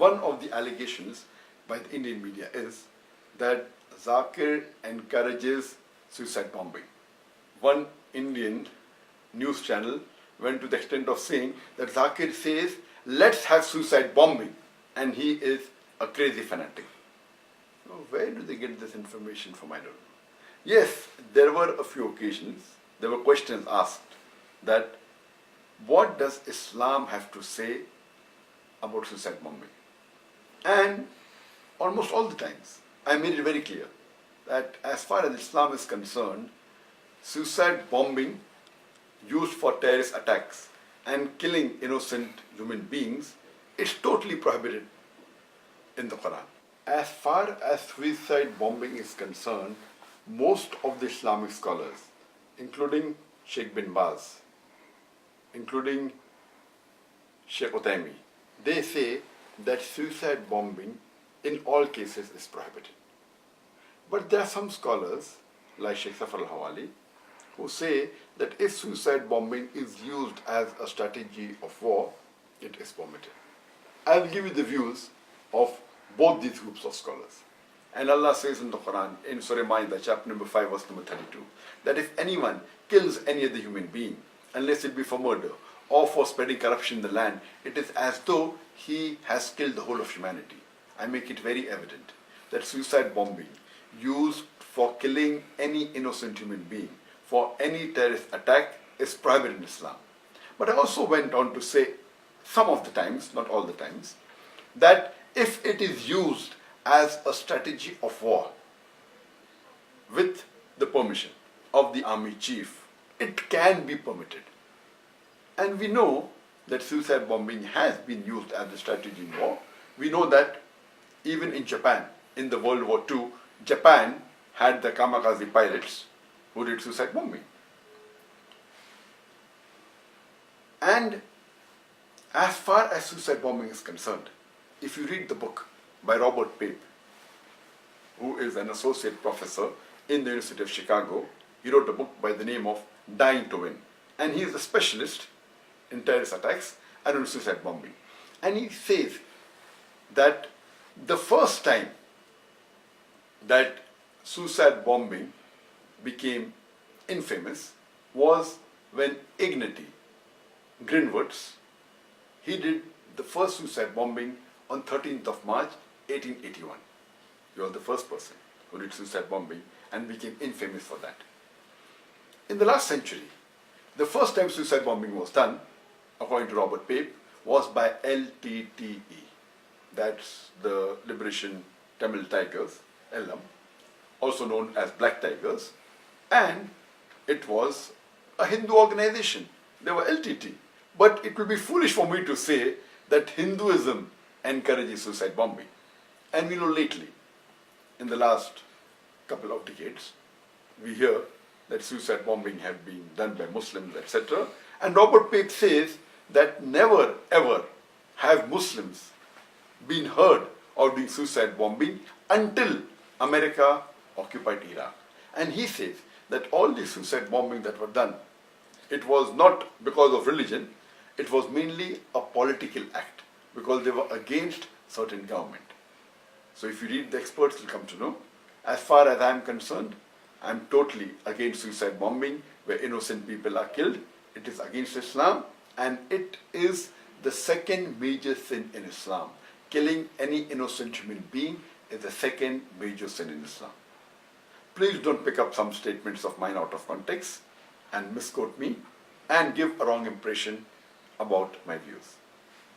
one of the allegations by the Indian media is that Zakir encourages suicide bombing. One Indian news channel went to the extent of saying that Zakir says, let's have suicide bombing, and he is a crazy fanatic. Now, where do they get this information from? I don't know. Yes, there were a few occasions, there were questions asked that what does Islam have to say about suicide bombing? And almost all the times, I made it very clear that as far as Islam is concerned, suicide bombing used for terrorist attacks and killing innocent human beings is totally prohibited in the Quran. As far as suicide bombing is concerned, most of the Islamic scholars, including Sheikh bin Baz, including Sheikh Uthaymeen, they say that suicide bombing in all cases is prohibited. But there are some scholars, like Sheikh Safar al-Hawali, who say that if suicide bombing is used as a strategy of war, it is permitted. I will give you the views of both these groups of scholars. And Allah says in the Quran, in Surah Ma'idah, chapter number 5, verse number 32, that if anyone kills any other human being, unless it be for murder or for spreading corruption in the land, it is as though he has killed the whole of humanity. I make it very evident that suicide bombing used for killing any innocent human being, for any terrorist attack, is prohibited in Islam. But I also went on to say, some of the times, not all the times, that if it is used as a strategy of war with the permission of the army chief, it can be permitted. And we know that suicide bombing has been used as a strategy in war. We know that even in Japan, in the World War II, Japan had the kamikaze pilots who did suicide bombing. And as far as suicide bombing is concerned, if you read the book by Robert Pape, who is an associate professor in the University of Chicago, he wrote a book by the name of Dying to Win. And he is a specialist in terrorist attacks and on suicide bombing. And he says that the first time that suicide bombing became infamous was when Ignatius Greenwoods, he did the first suicide bombing on 13th of March 1881. He was the first person who did suicide bombing and became infamous for that. In the last century, the first time suicide bombing was done, according to Robert Pape, was by LTTE. That's the Liberation Tamil Tigers, LM, also known as Black Tigers, and it was a Hindu organization. They were LTT. But it will be foolish for me to say that Hinduism encourages suicide bombing. And we know lately, in the last couple of decades, we hear that suicide bombing have been done by Muslims, etc. And Robert Pape says that never ever have Muslims been heard of doing suicide bombing until America occupied Iraq. And he says that all the suicide bombing that were done, it was not because of religion, it was mainly a political act because they were against certain government. So if you read the experts, you'll come to know. As far as I'm concerned, I'm totally against suicide bombing where innocent people are killed. It is against Islam and it is the second major sin in Islam. Killing any innocent human being is the second major sin in Islam. Please don't pick up some statements of mine out of context and misquote me and give a wrong impression about my views.